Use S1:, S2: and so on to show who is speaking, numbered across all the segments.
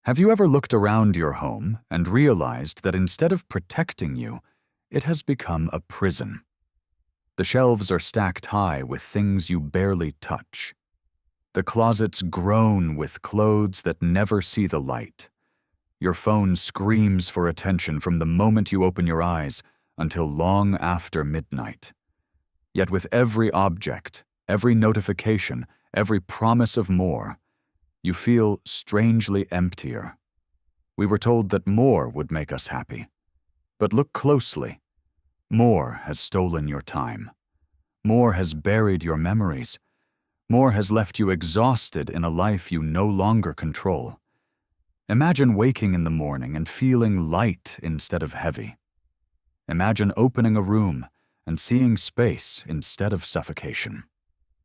S1: Have you ever looked around your home and realized that instead of protecting you, it has become a prison? The shelves are stacked high with things you barely touch. The closets groan with clothes that never see the light. Your phone screams for attention from the moment you open your eyes until long after midnight. Yet with every object, every notification, every promise of more, you feel strangely emptier. We were told that more would make us happy. But look closely. More has stolen your time. More has buried your memories. More has left you exhausted in a life you no longer control. Imagine waking in the morning and feeling light instead of heavy. Imagine opening a room and seeing space instead of suffocation.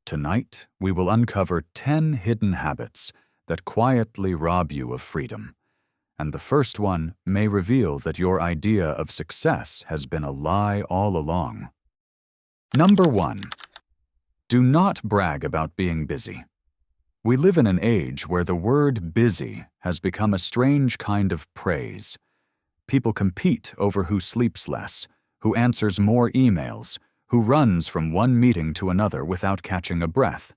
S1: Tonight, we will uncover 10 hidden habits that quietly rob you of freedom. And the first one may reveal that your idea of success has been a lie all along. Number 1. Do not brag about being busy. We live in an age where the word busy has become a strange kind of praise. People compete over who sleeps less, who answers more emails, who runs from one meeting to another without catching a breath.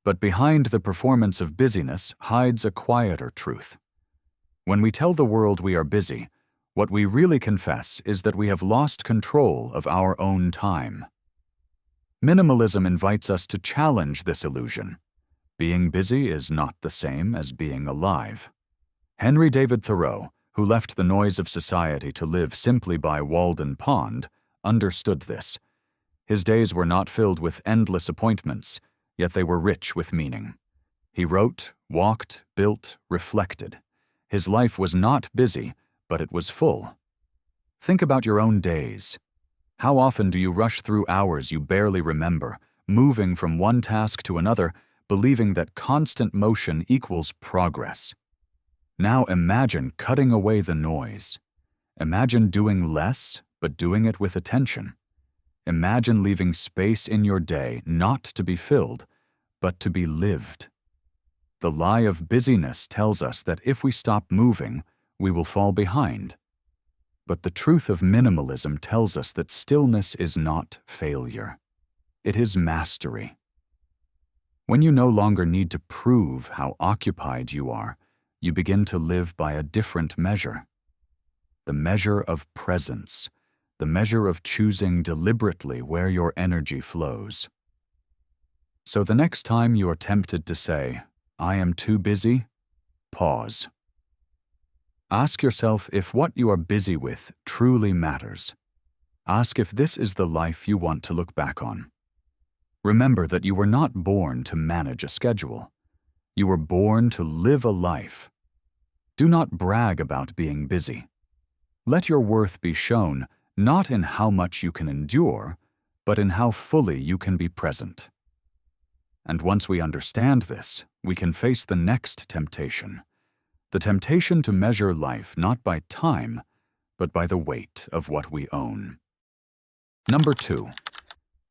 S1: But behind the performance of busyness hides a quieter truth. When we tell the world we are busy, what we really confess is that we have lost control of our own time. Minimalism invites us to challenge this illusion. Being busy is not the same as being alive. Henry David Thoreau, who left the noise of society to live simply by Walden Pond, understood this. His days were not filled with endless appointments, yet they were rich with meaning. He wrote, walked, built, reflected. His life was not busy, but it was full. Think about your own days. How often do you rush through hours you barely remember, moving from one task to another, believing that constant motion equals progress? Now imagine cutting away the noise. Imagine doing less, but doing it with attention. Imagine leaving space in your day not to be filled, but to be lived. The lie of busyness tells us that if we stop moving, we will fall behind. But the truth of minimalism tells us that stillness is not failure. It is mastery. When you no longer need to prove how occupied you are, you begin to live by a different measure. The measure of presence, the measure of choosing deliberately where your energy flows. So the next time you are tempted to say, "I am too busy," pause. Ask yourself if what you are busy with truly matters. Ask if this is the life you want to look back on. Remember that you were not born to manage a schedule. You were born to live a life. Do not brag about being busy. Let your worth be shown not in how much you can endure, but in how fully you can be present. And once we understand this, we can face the next temptation. The temptation to measure life not by time, but by the weight of what we own. Number 2.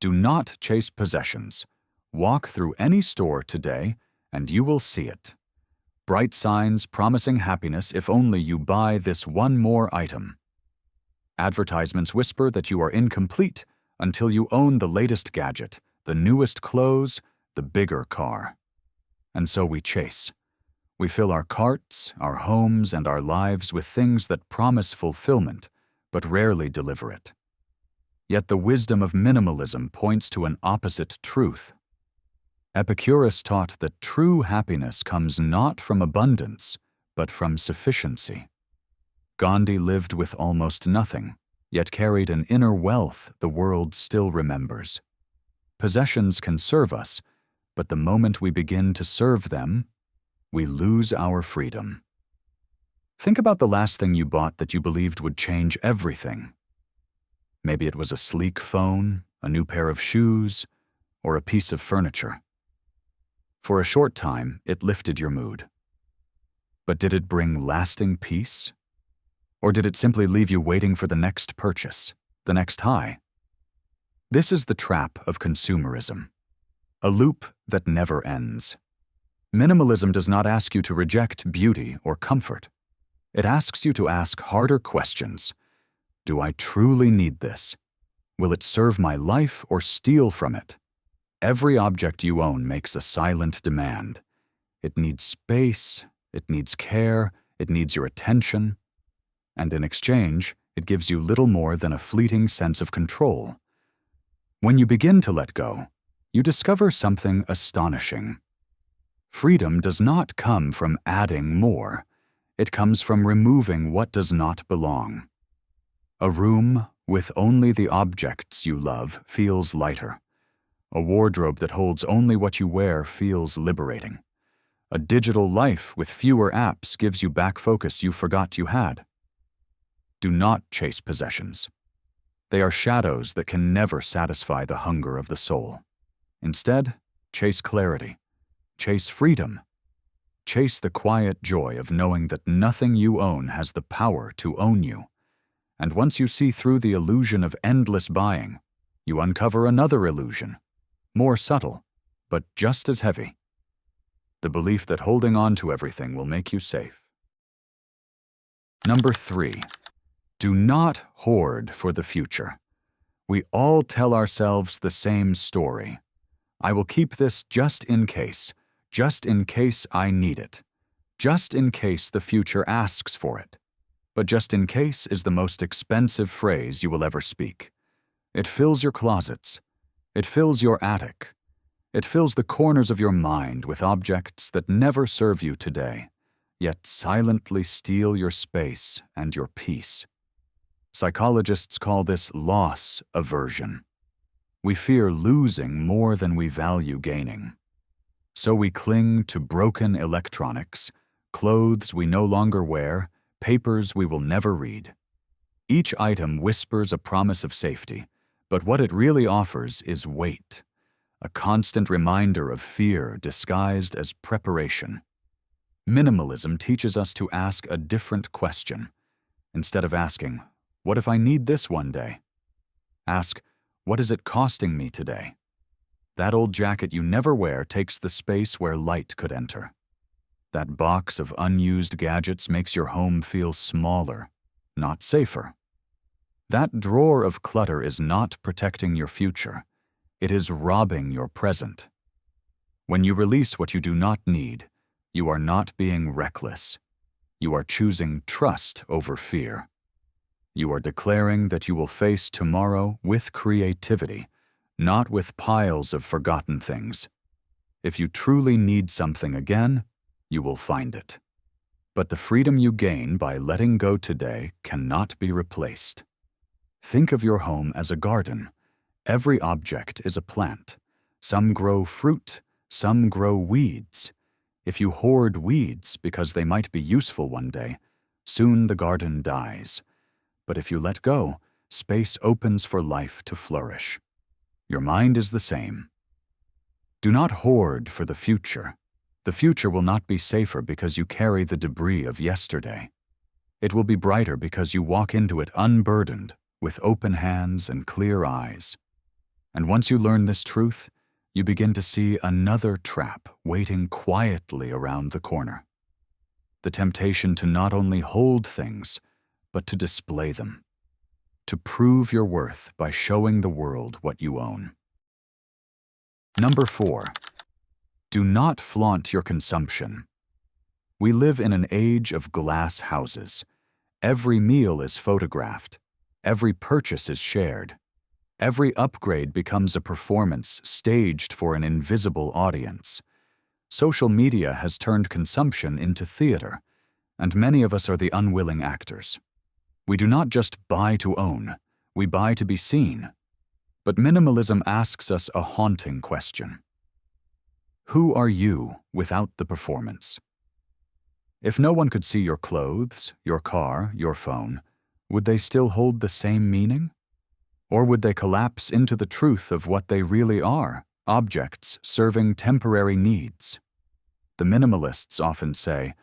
S1: Do not chase possessions. Walk through any store today, and you will see it. Bright signs promising happiness if only you buy this one more item. Advertisements whisper that you are incomplete until you own the latest gadget, the newest clothes, the bigger car. And so we chase. We fill our carts, our homes, and our lives with things that promise fulfillment, but rarely deliver it. Yet the wisdom of minimalism points to an opposite truth. Epicurus taught that true happiness comes not from abundance, but from sufficiency. Gandhi lived with almost nothing, yet carried an inner wealth the world still remembers. Possessions can serve us, but the moment we begin to serve them, we lose our freedom. Think about the last thing you bought that you believed would change everything. Maybe it was a sleek phone, a new pair of shoes, or a piece of furniture. For a short time, it lifted your mood. But did it bring lasting peace? Or did it simply leave you waiting for the next purchase, the next high? This is the trap of consumerism, a loop that never ends. Minimalism does not ask you to reject beauty or comfort. It asks you to ask harder questions. Do I truly need this? Will it serve my life or steal from it? Every object you own makes a silent demand. It needs space, it needs care, it needs your attention, and in exchange, it gives you little more than a fleeting sense of control. When you begin to let go, you discover something astonishing. Freedom does not come from adding more. It comes from removing what does not belong. A room with only the objects you love feels lighter. A wardrobe that holds only what you wear feels liberating. A digital life with fewer apps gives you back focus you forgot you had. Do not chase possessions. They are shadows that can never satisfy the hunger of the soul. Instead, chase clarity. Chase freedom. Chase the quiet joy of knowing that nothing you own has the power to own you. And once you see through the illusion of endless buying, you uncover another illusion, more subtle, but just as heavy. The belief that holding on to everything will make you safe. Number 3. Do not hoard for the future. We all tell ourselves the same story. I will keep this just in case I need it, just in case the future asks for it. But just in case is the most expensive phrase you will ever speak. It fills your closets. It fills your attic. It fills the corners of your mind with objects that never serve you today, yet silently steal your space and your peace. Psychologists call this loss aversion. We fear losing more than we value gaining. So we cling to broken electronics, clothes we no longer wear, papers we will never read. Each item whispers a promise of safety, but what it really offers is weight, a constant reminder of fear disguised as preparation. Minimalism teaches us to ask a different question. Instead of asking, "What if I need this one day?" Ask, "What is it costing me today?" That old jacket you never wear takes the space where light could enter. That box of unused gadgets makes your home feel smaller, not safer. That drawer of clutter is not protecting your future. It is robbing your present. When you release what you do not need, you are not being reckless. You are choosing trust over fear. You are declaring that you will face tomorrow with creativity, not with piles of forgotten things. If you truly need something again, you will find it. But the freedom you gain by letting go today cannot be replaced. Think of your home as a garden. Every object is a plant. Some grow fruit, some grow weeds. If you hoard weeds because they might be useful one day, soon the garden dies. But if you let go, space opens for life to flourish. Your mind is the same. Do not hoard for the future. The future will not be safer because you carry the debris of yesterday. It will be brighter because you walk into it unburdened, with open hands and clear eyes. And once you learn this truth, you begin to see another trap waiting quietly around the corner. The temptation to not only hold things, but to display them. To prove your worth by showing the world what you own. Number 4. Do not flaunt your consumption. We live in an age of glass houses. Every meal is photographed. Every purchase is shared. Every upgrade becomes a performance staged for an invisible audience. Social media has turned consumption into theater, and many of us are the unwilling actors. We do not just buy to own, we buy to be seen. But minimalism asks us a haunting question. Who are you without the performance? If no one could see your clothes, your car, your phone, would they still hold the same meaning? Or would they collapse into the truth of what they really are, objects serving temporary needs? The minimalists often say,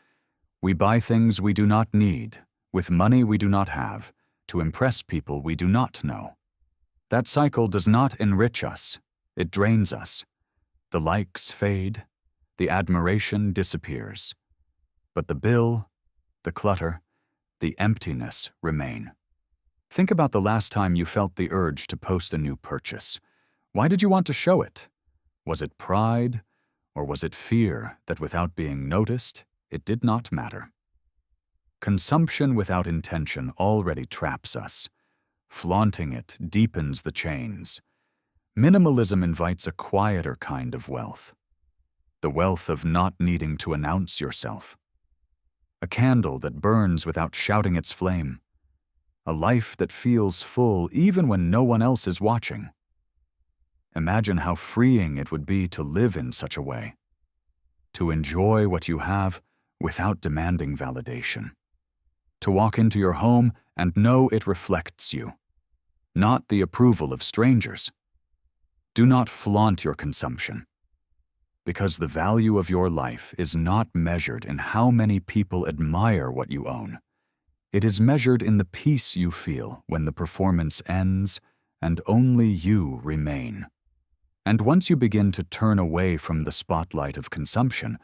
S1: "We buy things we do not need, with money we do not have, to impress people we do not know." That cycle does not enrich us, it drains us. The likes fade, the admiration disappears. But the bill, the clutter, the emptiness remain. Think about the last time you felt the urge to post a new purchase. Why did you want to show it? Was it pride, or was it fear that without being noticed, it did not matter? Consumption without intention already traps us. Flaunting it deepens the chains. Minimalism invites a quieter kind of wealth. The wealth of not needing to announce yourself. A candle that burns without shouting its flame. A life that feels full even when no one else is watching. Imagine how freeing it would be to live in such a way. To enjoy what you have without demanding validation. To walk into your home and know it reflects you, not the approval of strangers. Do not flaunt your consumption, because the value of your life is not measured in how many people admire what you own. It is measured in the peace you feel when the performance ends and only you remain. And once you begin to turn away from the spotlight of consumption,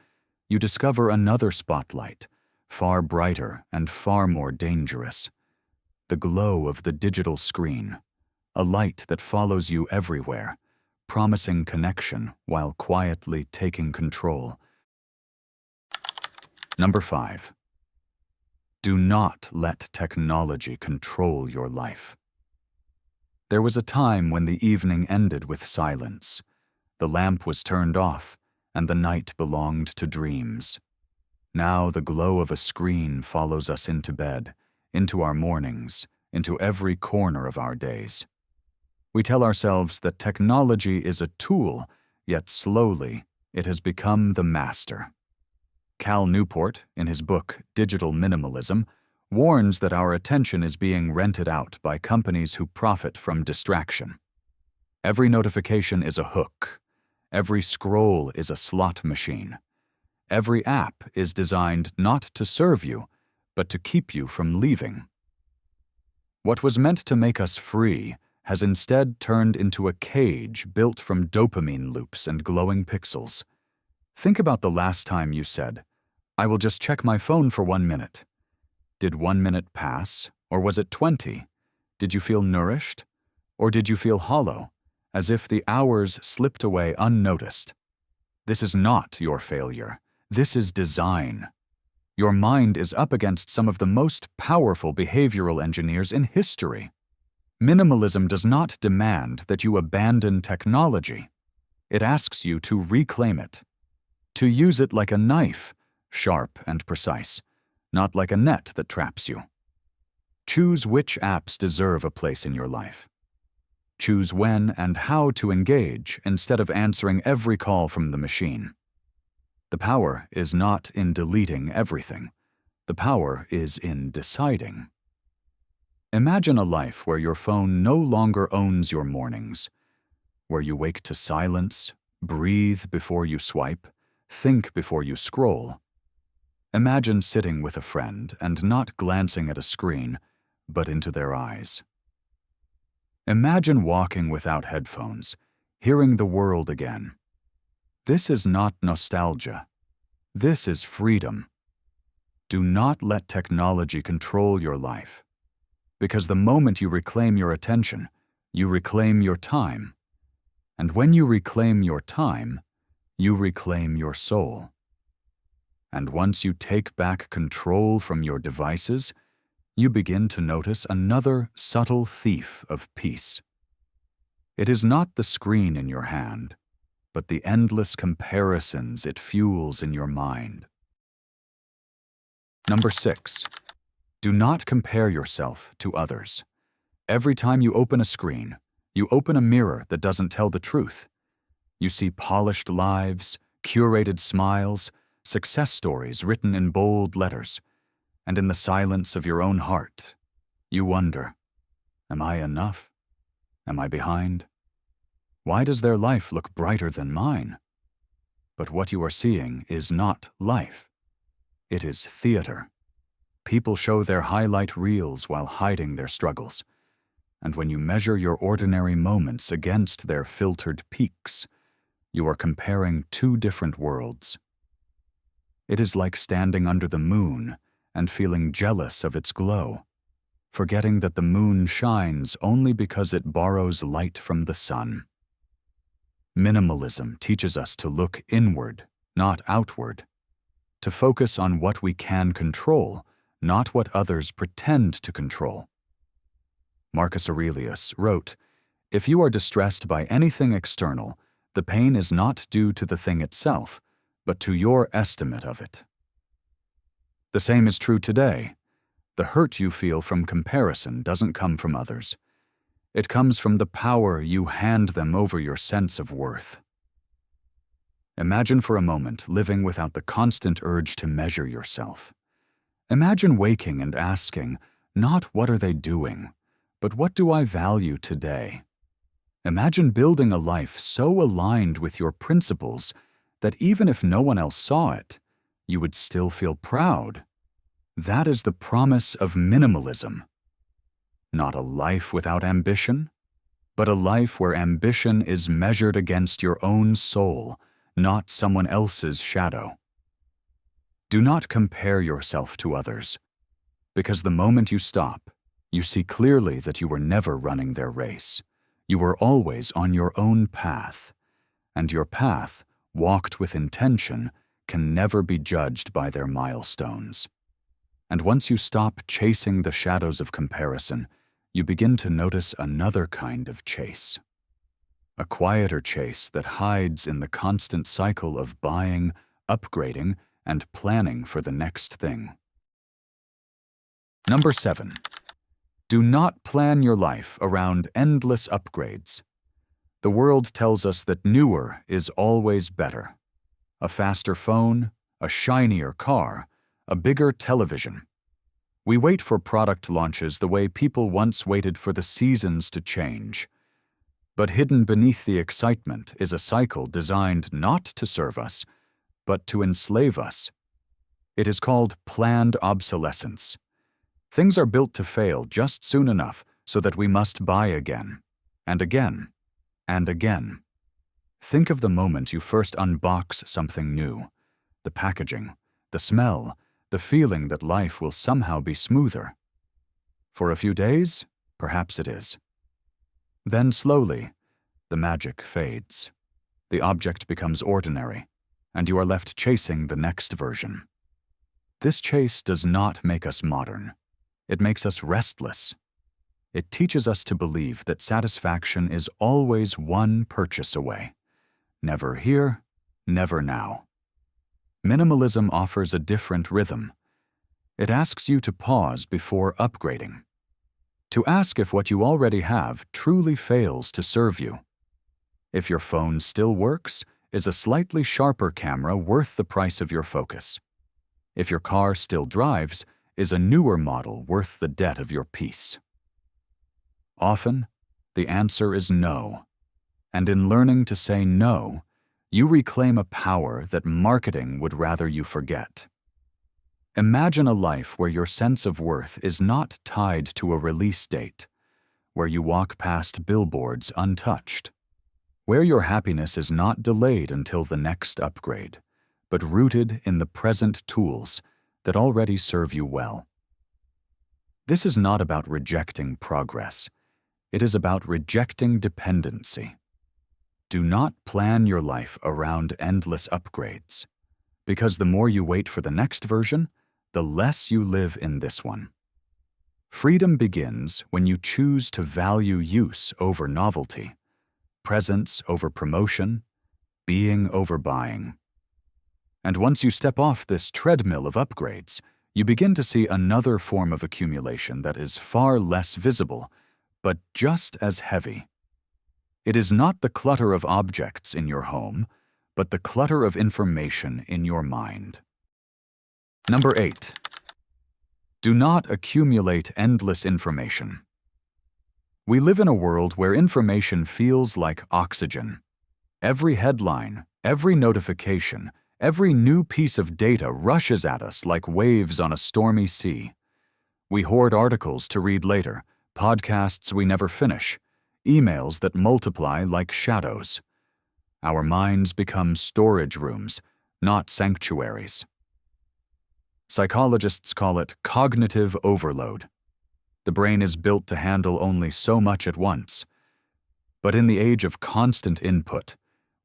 S1: you discover another spotlight, far brighter and far more dangerous. The glow of the digital screen, a light that follows you everywhere, promising connection while quietly taking control. Number 5. Do not let technology control your life. There was a time when the evening ended with silence. The lamp was turned off, and the night belonged to dreams. Now the glow of a screen follows us into bed, into our mornings, into every corner of our days. We tell ourselves that technology is a tool, yet slowly it has become the master. Cal Newport, in his book Digital Minimalism, warns that our attention is being rented out by companies who profit from distraction. Every notification is a hook. Every scroll is a slot machine. Every app is designed not to serve you, but to keep you from leaving. What was meant to make us free has instead turned into a cage built from dopamine loops and glowing pixels. Think about the last time you said, "I will just check my phone for 1 minute." Did 1 minute pass, or was it 20? Did you feel nourished, or did you feel hollow, as if the hours slipped away unnoticed? This is not your failure. This is design. Your mind is up against some of the most powerful behavioral engineers in history. Minimalism does not demand that you abandon technology. It asks you to reclaim it, to use it like a knife, sharp and precise, not like a net that traps you. Choose which apps deserve a place in your life. Choose when and how to engage instead of answering every call from the machine. The power is not in deleting everything. The power is in deciding. Imagine a life where your phone no longer owns your mornings, where you wake to silence, breathe before you swipe, think before you scroll. Imagine sitting with a friend and not glancing at a screen, but into their eyes. Imagine walking without headphones, hearing the world again. This is not nostalgia. This is freedom. Do not let technology control your life, because the moment you reclaim your attention, you reclaim your time. And when you reclaim your time, you reclaim your soul. And once you take back control from your devices, you begin to notice another subtle thief of peace. It is not the screen in your hand, but the endless comparisons it fuels in your mind. Number 6. Do not compare yourself to others. Every time you open a screen, you open a mirror that doesn't tell the truth. You see polished lives, curated smiles, success stories written in bold letters, and in the silence of your own heart, you wonder, am I enough? Am I behind? Why does their life look brighter than mine? But what you are seeing is not life. It is theater. People show their highlight reels while hiding their struggles. And when you measure your ordinary moments against their filtered peaks, You are comparing two different worlds. It is like standing under the moon and feeling jealous of its glow, forgetting that the moon shines only because it borrows light from the sun. Minimalism teaches us to look inward, not outward, to focus on what we can control, not what others pretend to control. Marcus Aurelius wrote, "If you are distressed by anything external, the pain is not due to the thing itself, but to your estimate of it." The same is true today. The hurt you feel from comparison doesn't come from others. It comes from the power you hand them over your sense of worth. Imagine for a moment living without the constant urge to measure yourself. Imagine waking and asking, not what are they doing, but what do I value today? Imagine building a life so aligned with your principles that even if no one else saw it, you would still feel proud. That is the promise of minimalism. Not a life without ambition, but a life where ambition is measured against your own soul, not someone else's shadow. Do not compare yourself to others, because the moment you stop, you see clearly that you were never running their race. You were always on your own path, and your path, walked with intention, can never be judged by their milestones. And once you stop chasing the shadows of comparison, you begin to notice another kind of chase. A quieter chase that hides in the constant cycle of buying, upgrading, and planning for the next thing. Number 7. Do not plan your life around endless upgrades. The world tells us that newer is always better. A faster phone, a shinier car, a bigger television. We wait for product launches the way people once waited for the seasons to change. But hidden beneath the excitement is a cycle designed not to serve us, but to enslave us. It is called planned obsolescence. Things are built to fail just soon enough so that we must buy again, and again, and again. Think of the moment you first unbox something new. The packaging, the smell, the feeling that life will somehow be smoother. For a few days, perhaps it is. Then slowly, the magic fades. The object becomes ordinary, and you are left chasing the next version. This chase does not make us modern. It makes us restless. It teaches us to believe that satisfaction is always one purchase away. Never here, never now. Minimalism offers a different rhythm. It asks you to pause before upgrading, to ask if what you already have truly fails to serve you. If your phone still works, is a slightly sharper camera worth the price of your focus? If your car still drives, is a newer model worth the debt of your peace? Often, the answer is no. And in learning to say no, you reclaim a power that marketing would rather you forget. Imagine a life where your sense of worth is not tied to a release date, where you walk past billboards untouched, where your happiness is not delayed until the next upgrade, but rooted in the present tools that already serve you well. This is not about rejecting progress. It is about rejecting dependency. Do not plan your life around endless upgrades, because the more you wait for the next version, the less you live in this one. Freedom begins when you choose to value use over novelty, presence over promotion, being over buying. And once you step off this treadmill of upgrades, you begin to see another form of accumulation that is far less visible, but just as heavy. It is not the clutter of objects in your home, but the clutter of information in your mind. Number 8. Do not accumulate endless information. We live in a world where information feels like oxygen. Every headline, every notification, every new piece of data rushes at us like waves on a stormy sea. We hoard articles to read later, podcasts we never finish, emails that multiply like shadows. Our minds become storage rooms, not sanctuaries. Psychologists call it cognitive overload. The brain is built to handle only so much at once. But in the age of constant input,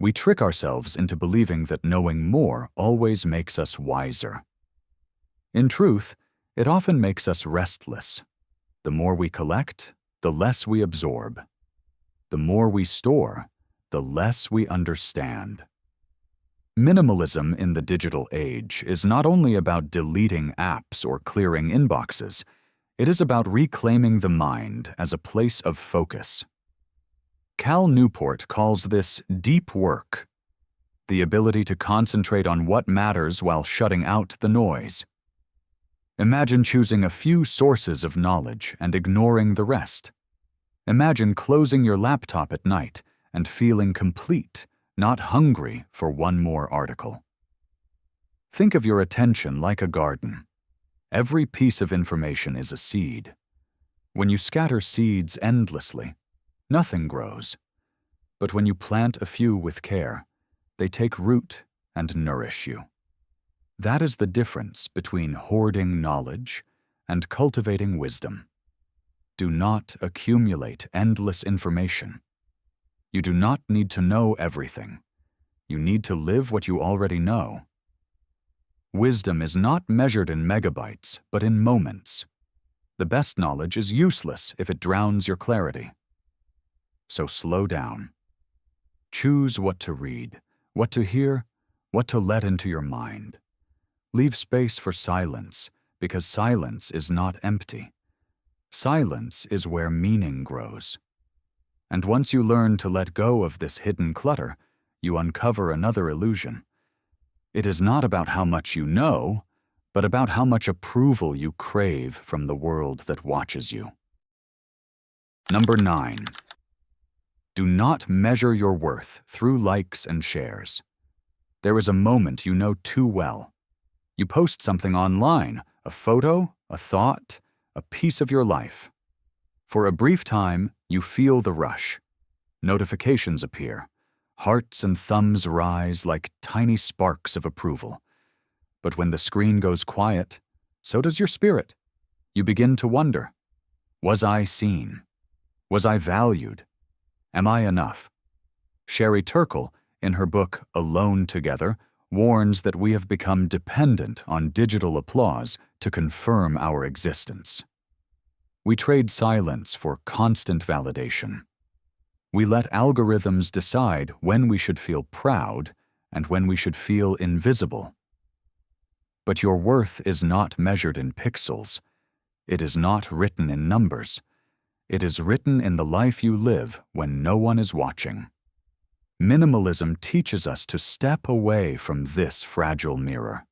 S1: we trick ourselves into believing that knowing more always makes us wiser. In truth, it often makes us restless. The more we collect, the less we absorb. The more we store, the less we understand. Minimalism in the digital age is not only about deleting apps or clearing inboxes, it is about reclaiming the mind as a place of focus. Cal Newport calls this deep work, the ability to concentrate on what matters while shutting out the noise. Imagine choosing a few sources of knowledge and ignoring the rest. Imagine closing your laptop at night and feeling complete, not hungry for one more article. Think of your attention like a garden. Every piece of information is a seed. When you scatter seeds endlessly, nothing grows. But when you plant a few with care, they take root and nourish you. That is the difference between hoarding knowledge and cultivating wisdom. Do not accumulate endless information. You do not need to know everything. You need to live what you already know. Wisdom is not measured in megabytes, but in moments. The best knowledge is useless if it drowns your clarity. So slow down. Choose what to read, what to hear, what to let into your mind. Leave space for silence, because silence is not empty. Silence is where meaning grows. And once you learn to let go of this hidden clutter, you uncover another illusion. It is not about how much you know, but about how much approval you crave from the world that watches you. Number 9. Do not measure your worth through likes and shares. There is a moment you know too well. You post something online, a photo, a thought, a piece of your life. For a brief time, you feel the rush. Notifications appear. Hearts and thumbs rise like tiny sparks of approval. But when the screen goes quiet, so does your spirit. You begin to wonder, was I seen? Was I valued? Am I enough? Sherry Turkle, in her book Alone Together, warns that we have become dependent on digital applause to confirm our existence. We trade silence for constant validation. We let algorithms decide when we should feel proud and when we should feel invisible. But your worth is not measured in pixels. It is not written in numbers. It is written in the life you live when no one is watching. Minimalism teaches us to step away from this fragile mirror.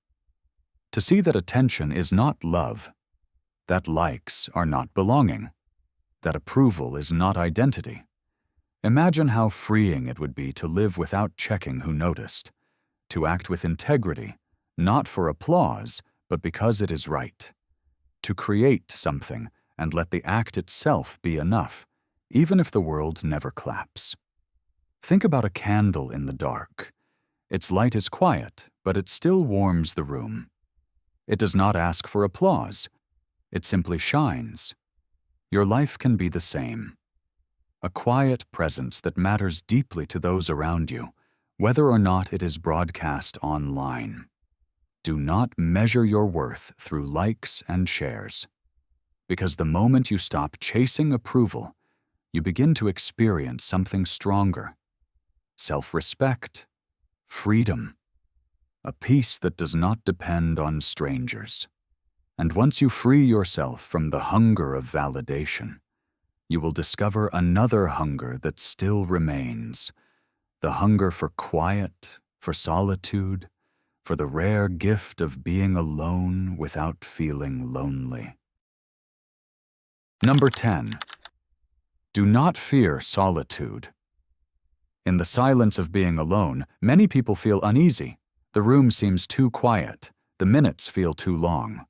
S1: To see that attention is not love, that likes are not belonging, that approval is not identity. Imagine how freeing it would be to live without checking who noticed, to act with integrity, not for applause, but because it is right, to create something and let the act itself be enough, even if the world never claps. Think about a candle in the dark. Its light is quiet, but it still warms the room. It does not ask for applause. It simply shines. Your life can be the same. A quiet presence that matters deeply to those around you, whether or not it is broadcast online. Do not measure your worth through likes and shares. Because the moment you stop chasing approval, you begin to experience something stronger. Self-respect, freedom, a peace that does not depend on strangers. And once you free yourself from the hunger of validation, you will discover another hunger that still remains, the hunger for quiet, for solitude, for the rare gift of being alone without feeling lonely. Number 10. Do not fear solitude. In the silence of being alone, many people feel uneasy. The room seems too quiet. The minutes feel too long.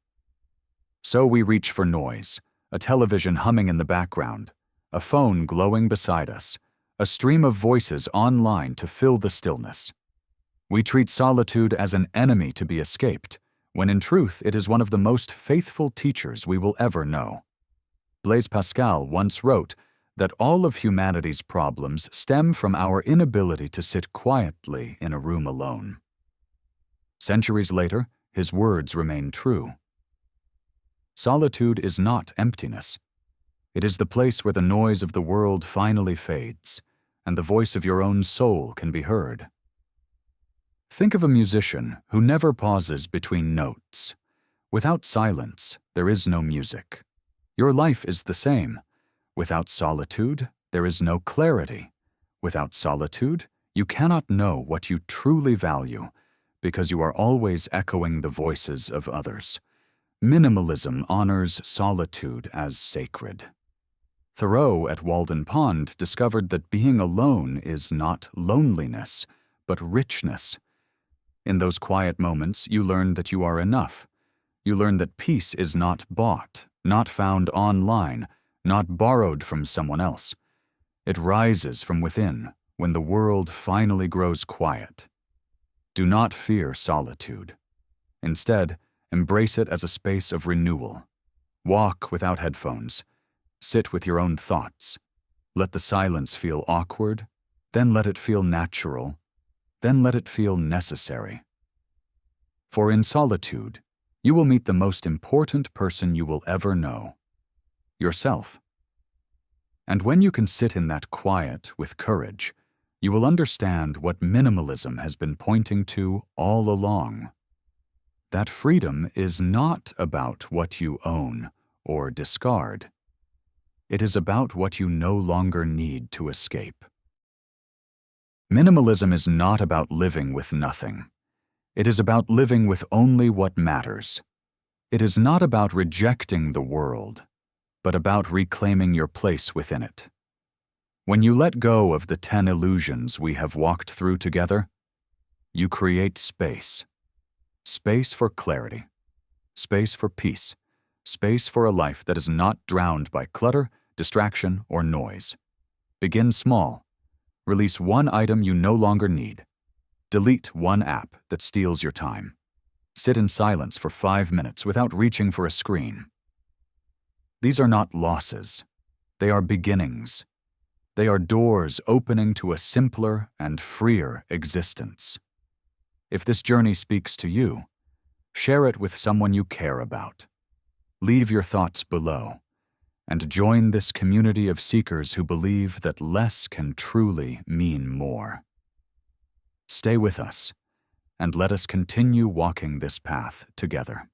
S1: So we reach for noise, a television humming in the background, a phone glowing beside us, a stream of voices online to fill the stillness. We treat solitude as an enemy to be escaped, when in truth it is one of the most faithful teachers we will ever know. Blaise Pascal once wrote that all of humanity's problems stem from our inability to sit quietly in a room alone. Centuries later, his words remain true. Solitude is not emptiness. It is the place where the noise of the world finally fades, and the voice of your own soul can be heard. Think of a musician who never pauses between notes. Without silence, there is no music. Your life is the same. Without solitude, there is no clarity. Without solitude, you cannot know what you truly value, because you are always echoing the voices of others. Minimalism honors solitude as sacred. Thoreau at Walden Pond discovered that being alone is not loneliness, but richness. In those quiet moments, you learn that you are enough. You learn that peace is not bought, not found online, not borrowed from someone else. It rises from within when the world finally grows quiet. Do not fear solitude. Instead, embrace it as a space of renewal. Walk without headphones. Sit with your own thoughts. Let the silence feel awkward, then let it feel natural, then let it feel necessary. For in solitude, you will meet the most important person you will ever know, yourself. And when you can sit in that quiet with courage, you will understand what minimalism has been pointing to all along. That freedom is not about what you own or discard. It is about what you no longer need to escape. Minimalism is not about living with nothing. It is about living with only what matters. It is not about rejecting the world, but about reclaiming your place within it. When you let go of the 10 illusions we have walked through together, you create space. Space for clarity. Space for peace. Space for a life that is not drowned by clutter, distraction, or noise. Begin small. Release one item you no longer need. Delete one app that steals your time. Sit in silence for 5 minutes without reaching for a screen. These are not losses. They are beginnings. They are doors opening to a simpler and freer existence. If this journey speaks to you, share it with someone you care about. Leave your thoughts below, and join this community of seekers who believe that less can truly mean more. Stay with us, and let us continue walking this path together.